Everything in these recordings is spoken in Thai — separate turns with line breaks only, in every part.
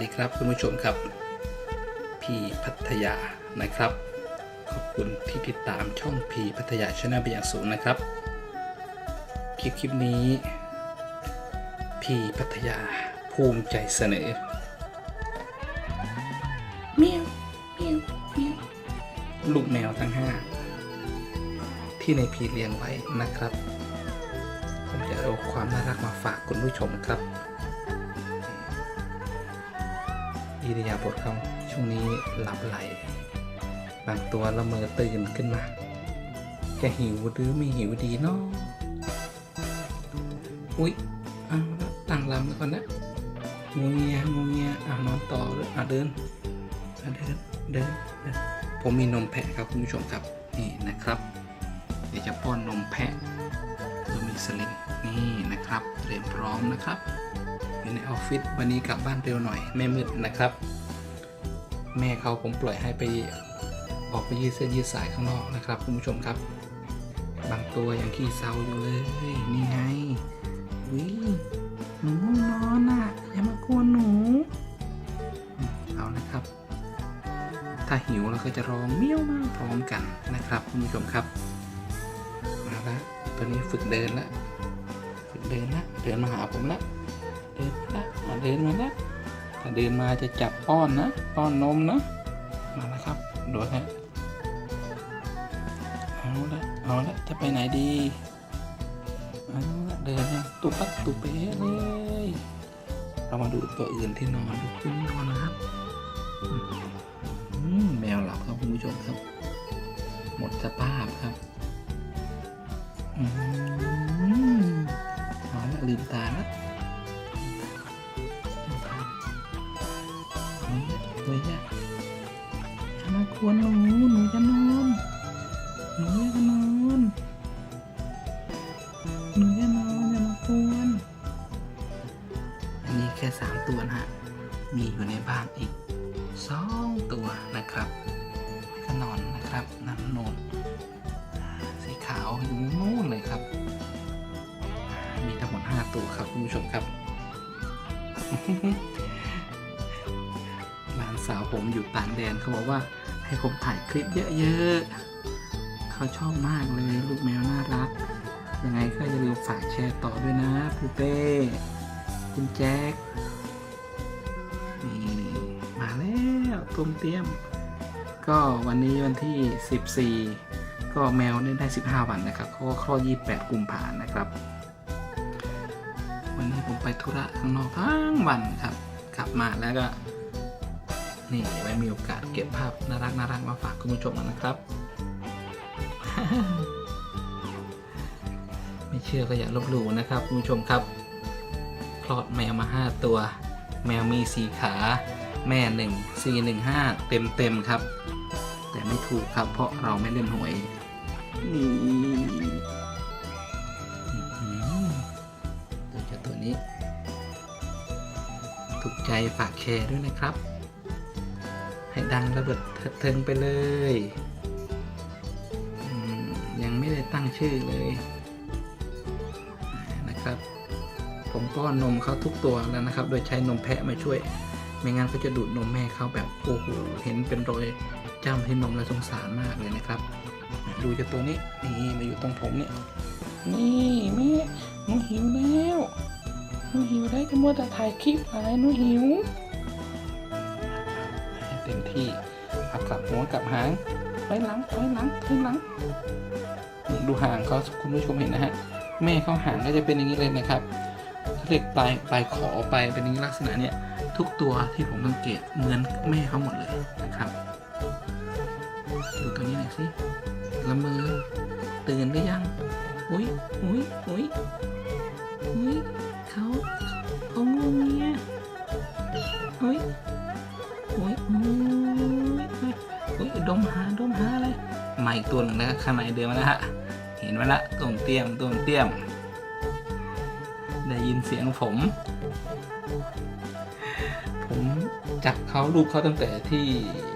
ดีครับคุณผู้ชมครับพี่พัทยานะครับขอบคุณที่ติดตามช่องพี่พัทยาชาแนลเป็นอย่างสูงนะครับคลิปนี้พี่พัทยาภูมิใจเสนอเมียวเมียวเมียวลูกแมวทั้ง5ที่ในพี่เลี้ยงไว้นะครับผมจะเอาความน่ารักมาฝากคุณผู้ชมครับอิริยาบถเขาช่วงนี้หลับไหลบางตัวละเมอตื่นขึ้นมาจะหิวหรือไม่หิวดีเนาะอุ๊ยเอาละตั้งลำแล้วก่อนนะงูเงี้ยนอนต่อเลยเดินผมมีนมแพะครับคุณผู้ชมครับนี่นะครับเดี๋ยวจะป้อนนมแพะโดยมีสลิงนี่นะครับเตรียมพร้อมนะครับอยู่ในออฟฟิศวันนี้กลับบ้านเร็วหน่อยไม่มืดนะครับแม่เขาผมปล่อยให้ไปออกไปยืดเส้นยืดสายข้างนอกนะครับคุณผู้ชมครับบางตัวยังขี้เศร้าอยู่เลยนี่ไงวิหนูนอนน่ะอย่ามากวนหนูเอานะครับถ้าหิวเราก็จะร้องเมี้ยวมาพร้อมกันนะครับคุณผู้ชมครับมาแล้วตัวนี้ฝึกเดินแล้วเดินมาหาผมแล้วเดินมาแล้วถ้าเดินมาจะจับป้อนนะป้อนนมนะมาแล้วครับดูฮะเอาละจะไปไหนดีเอาละเดินยังตุปัดตุเป๊ะเลยเรามาดูตัวอื่นที่นอนดูคุณนอนนะครับแมวหลับครับคุณผู้ชมครับหมดสภาพครับเอาละลืมตาแล้วเฮ้ยอย่ามากวนหนูจะนอนอย่ามากวนอันนี้แค่3ตัวนะฮะมีอยู่ในบ้านอีก2ตัวนะครับก็นอนนะครับนั่นนอนสีขาวอยู่นู่นเลยครับมีทั้งหมด5ตัวครับคุณผู้ชมครับ หลานสาวผมอยู่ต่างแดนเขาบอกว่าให้ผมถ่ายคลิปเยอะๆเขาชอบมากเลยลูกแมวน่ารักยังไงก็อย่าลืมฝากแชร์ต่อด้วยนะปูเป้คุณแจ็คนี่มาแล้วตุ้มเตี้ยมก็วันนี้วันที่14ก็แมวได้15 วันนะครับเขาก็คลอด28 กุมภาพันธ์นะครับวันนี้ผมไปธุระข้างนอกทั้งวันครับกลับมาแล้วก็นี่ไว้มีโอกาสเก็บภาพน่ารักมาฝากคุณผู้ชมนะครับ ไม่เชื่อก็อย่าลบหลู่นะครับคุณผู้ชมครับคลอดแมวมา5ตัวแมวมี4ขาแม่1415เต็มครับแต่ไม่ถูกครับเพราะเราไม่เล่นหวยนี่ตัวนี้ถูกใจฝากแชร์ด้วยนะครับให้ดังระเบิดเทิงไปเลยยังไม่ได้ตั้งชื่อเลยนะครับผมป้อนนมเขาทุกตัวแล้วนะครับโดยใช้นมแพะมาช่วยไม่งั้นก็จะดูดนมแม่เขาแบบโอ้โหเห็นเป็นรอยจ้ำที่นมแล้วสงสารมากเลยนะครับดูจากตัวนี้นี่มาอยู่ตรงผมเนี่ยนี่แม่หนูหิวแล้วจะมัวแต่ถ่ายคลิปอะไรหนูหิวเต็มที่เอากลับหัวกลับหางถอยหลังดูหางเขาคุณผู้ชมเห็นนะฮะแม่เขาหางก็จะเป็นอย่างนี้เลยนะครับเขาเรียกปลายขอไปเป็นอย่างนี้ลักษณะเนี้ยทุกตัวที่ผมสังเกตเหมือนแม่เขาหมดเลยนะครับดูตัวนี้หน่อยสิละเมอตื่นหรือยังอุ้ยเขางงเงี้ยอุ้ยดมหาอะไรมาอีกตัวหนึ่งแล้วข้างในเดินมาแล้วฮะเห็นไหมละต้มเตี้ยมได้ยินเสียงผมจับเขาลูกเขาตั้งแต่ที่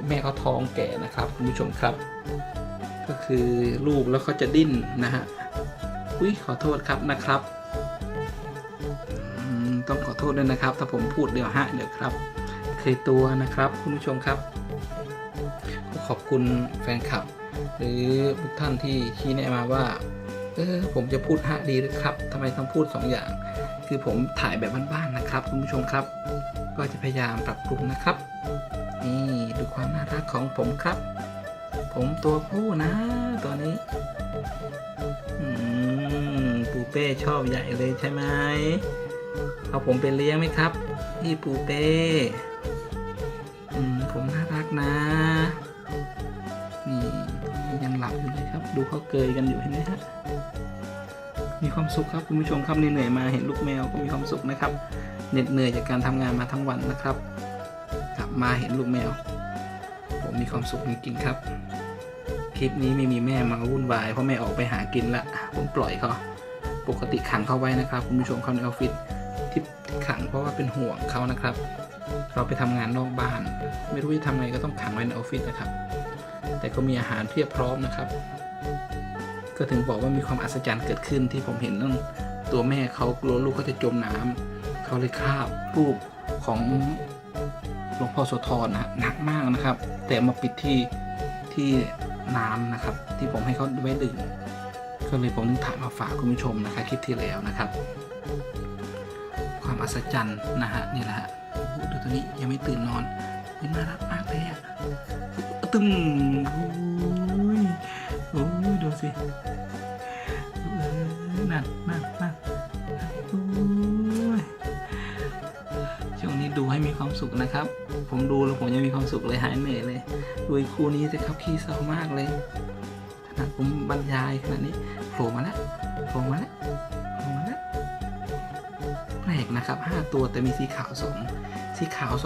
แม่เขาท้องแก่นะครับคุณผู้ชมครับก็คือลูกแล้วเขาจะดิ้นนะฮะขอโทษครับนะครับต้องขอโทษด้วยนะครับถ้าผมพูดเดี๋ยวครับคือ ตัวนะครับคุณผู้ชมครับก็ขอบคุณแฟนคลับหรือทุกท่านที่ชี้แนะมาว่าผมจะพูดฮะดีหรือครับทำไมต้องพูด2อย่างคือผมถ่ายแบบบ้านๆนะครับคุณผู้ชมครับก็จะพยายามปรับปรุงนะครับนี่ดูความน่ารักของผมครับผมตัวผู้นะตัวนี้ปูเป้ชอบใหญ่เลยใช่ไหมเอาผมไปเลี้ยงไหมครับพี่ปูเป้ผมน่ารักนะนี่ยังหลับอยู่เลยครับดูเขาเกยกันอยู่เห็นไหมฮะมีความสุขครับคุณผู้ชมครับเหนื่อยมาเห็นลูกแมวก็มีความสุขนะครับเหน็ดเหนื่อยจากการทำงานมาทั้งวันนะครับกลับมาเห็นลูกแมวผมมีความสุขจริงๆครับคลิปนี้ไม่มีแม่มาวุ่นวายเพราะแม่ออกไปหากินละผมปล่อยเขาปกติขังเขาไว้นะครับคุณผู้ชมเขาในออฟฟิศที่ขังเพราะว่าเป็นห่วงเขานะครับเราไปทำงานนอกบ้านไม่รู้จะทำไงก็ต้องขังไว้ในออฟฟิศนะครับแต่ก็มีอาหารเพียบพร้อมนะครับก็ถึงบอกว่ามีความอัศจรรย์เกิดขึ้นที่ผมเห็นนั่นตัวแม่เขากลัวลูกเขาจะจมน้ำเขาเลยคาบรูปของหลวงพ่อโสธรนะหนักมากนะครับแต่มาปิดที่น้ำนะครับที่ผมให้เขาไว้ดื่มก็เลยผมถึงถ่ายมาฝากคุณผู้ชมนะครับคลิปที่แล้วนะครับความอัศจรรย์นะฮะนี่แหละฮะดูตัวนี้ยังไม่ตื่นนอนน่ารักมากเลยอ่ะตึ้มโอ้ยดูสินั่นช่วงนี้ดูให้มีความสุขนะครับผมดูแล้วผมยังมีความสุขเลยหายเหนื่อยเลยดูคู่นี้สิครับขี้เศร้ามากเลยขนาดผมบรรยายขนาดนี้โผล่มาแล้วแปลกนะครับ5ตัวแต่มีสีขาว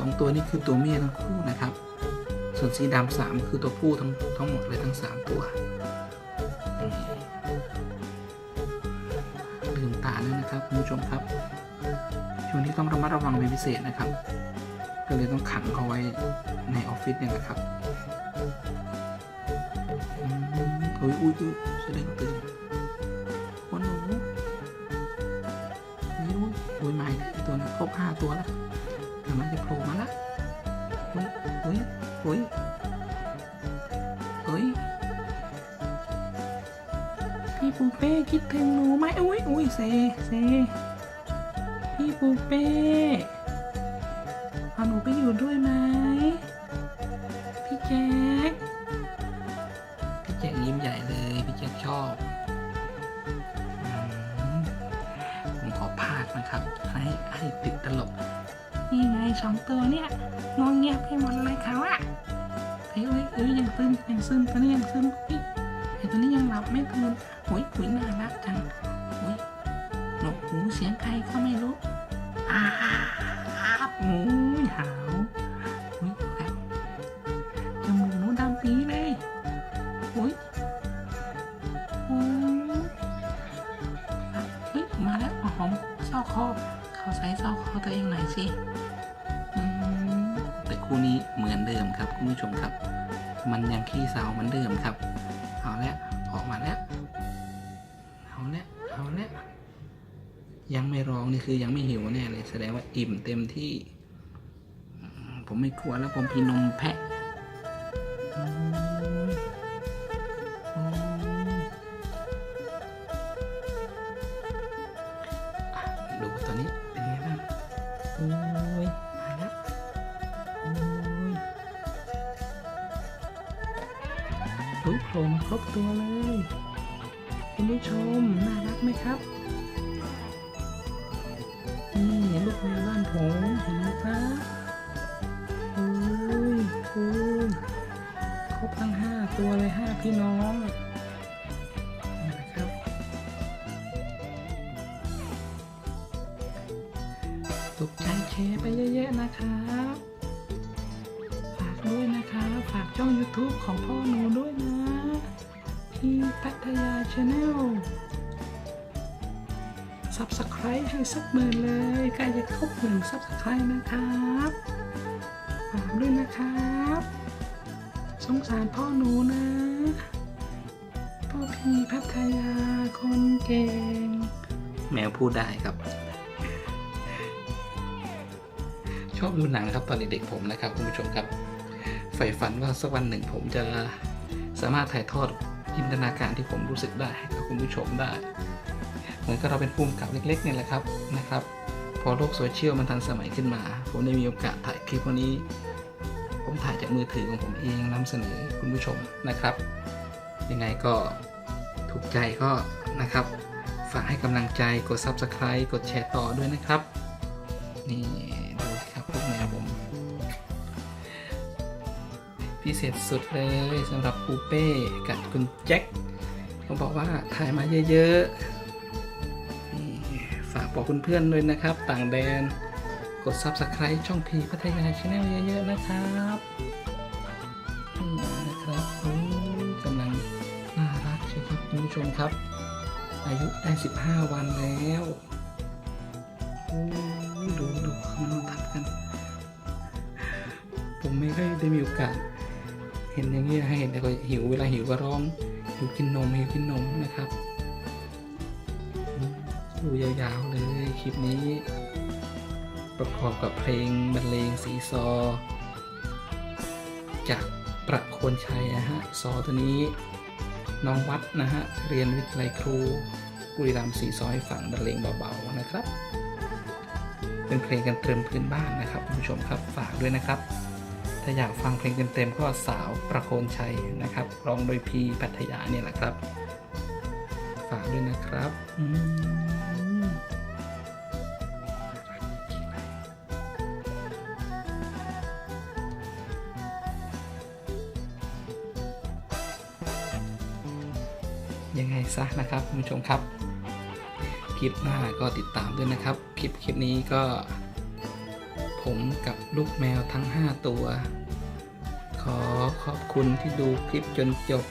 2ตัวนี่คือตัวเมียทั้งคู่นะครับส่วนสีดำ3คือตัวผู้ทั้งหมดเลยทั้ง3ตัวลืมตาเลยนะครับคุณผู้ชมครับช่วงนี้ต้องระมัดระวังเป็นพิเศษนะครับก็เลยต้องขังเขาไว้ในออฟฟิศเนี่ยนะครับอุ้ยแสดงตื่นวันหนูอุ้ยใหม่ตัวนี้ครบ5ตัวแล้วกำลังจะโผล่มาละอุ้ยพี่ปูเป้คิดถึงหนูไหมอุ้ยเซพี่ปูเป้เอาหนูไปอยู่ด้วยไหมพี่แจ๊คยิ้มใหญ่เลยพี่แจ๊คชอบผมขอพากนะครับให้ติดตลกนี่ไง2ตัวเนี่ยงอเงียบให้หมดเลยเขาอะยังซึมตัวนี้ยังซึมไอ้ตัวนี้ยังหลับไม่ตื่นหุยน่ารักจังหนกหูเสียงใครก็ไม่รู้หูหาวจมูกหนูดำปีเลยมาแล้วหอมเศร้าคอเขาใส่เศร้าคอตัวเองหน่อยสิแต่คู่นี้เหมือนเดิมครับคุณผู้ชมครับมันยังขี้เศร้าเหมือนเดิมครับเอาแล้วออกมาแล้วเอาแล้วยังไม่ร้องนี่คือยังไม่หิวแน่เลยแสดงว่าอิ่มเต็มที่ผมไม่กลัวแล้วผมพี่นมแพะดูตอนนี้เป็นไงบ้างมาแล้วโผล่มาครบตัวเลยคุณผู้ชมน่ารักไหมครับนี่ลูกแมวบ้านผมเห็นไหมครับครบทั้ง5ตัวเลย5พี่น้องนะครับตกใจแชร์ไปเยอะๆนะครับฝากด้วยนะครับฝากช่อง YouTube ของพ่อหนูด้วยนะที่พัทยา Channel Subscribe ให้สัก10,000เลยใกล้จะครบ1 Subscribe นะครับฝากด้วยนะครับสงสารพ่อหนูนะพ่อพี่พัทยาคนเก่งแมวพูดได้ครับช อบดูหนังนะครับตอนเด็กๆผมนะครับคุณผู้ชมครับใฝ่ฝันว่าสักวันหนึ่งผมจะสามารถถ่ายทอดจินตนาการที่ผมรู้สึกได้ให้กับคุณผู้ชมได้เหมือนกับเราเป็นภูมิกับเล็กๆเนี่ยแหละครับนะครับพอโลกโซเชียลมันทันสมัยขึ้นมาผมได้มีโอกาสถ่ายคลิปวันนี้ผมถ่ายจากมือถือของผมเองนำเสนอคุณผู้ชมนะครับยังไงก็ถูกใจก็นะครับฝากให้กำลังใจกด Subscribe กดแชร์ต่อด้วยนะครับนี่ดูครับพวกแมวผมพิเศษสุดเลยสำหรับปูเป้กับคุณแจ็คเขาบอกว่าถ่ายมาเยอะๆฝากบอกเพื่อนๆด้วยนะครับต่างแดนกด Subscribe ช่องพีพัทยา Channel เยอะๆนะครับนะครับกำลังน่ารักใช่ครับคุณผู้ชมครับอายุได้15 วันแล้วดูเขานอนทับกันผมไม่ได้มีโอกาสเห็นอย่างนี้ให้เห็นแต่ก็หิวเวลาหิวก็ร้องหิวกินนมนะครับดูยาวๆเลยคลิปนี้ประกอบกับเพลงบรรเลงสีซอจากประโคนชัยนะฮะซอตัวนี้น้องวัดนะฮะเรียนวิทยาลัยครูบุรีรัมย์สีซอให้ฟังบรรเลงเบาๆนะครับเป็นเพลงกันเติมพื้นบ้านนะครับคุณผู้ชมครับฝากด้วยนะครับถ้าอยากฟังเพลงเต็มๆก็สาวประโคนชัยนะครับร้องโดยพีพัทยาเนี่ยแหละครับฝากด้วยนะครับยังไงซะนะครับคุณผู้ชมครับคลิปหน้าก็ติดตามด้วยนะครับคลิปนี้ก็ผมกับลูกแมวทั้ง5ตัวขอขอบคุณที่ดูคลิปจนจบ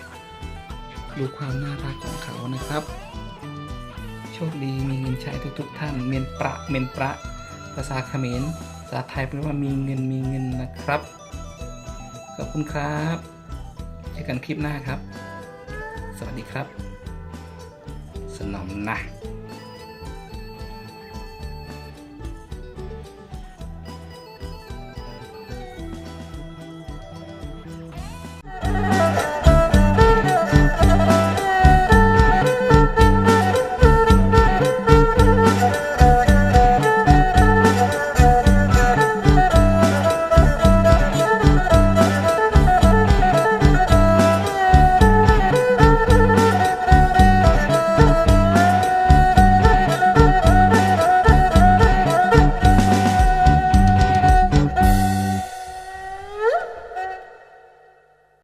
ดูความน่ารักของเขานะครับโชคดีมีเงินใช้ทุกท่านเมนประภาษาเขมรภาษาไทยแปลว่ามีเงินนะครับขอบคุณครับเจอกันคลิปหน้าครับสวัสดีครับสนอมนะ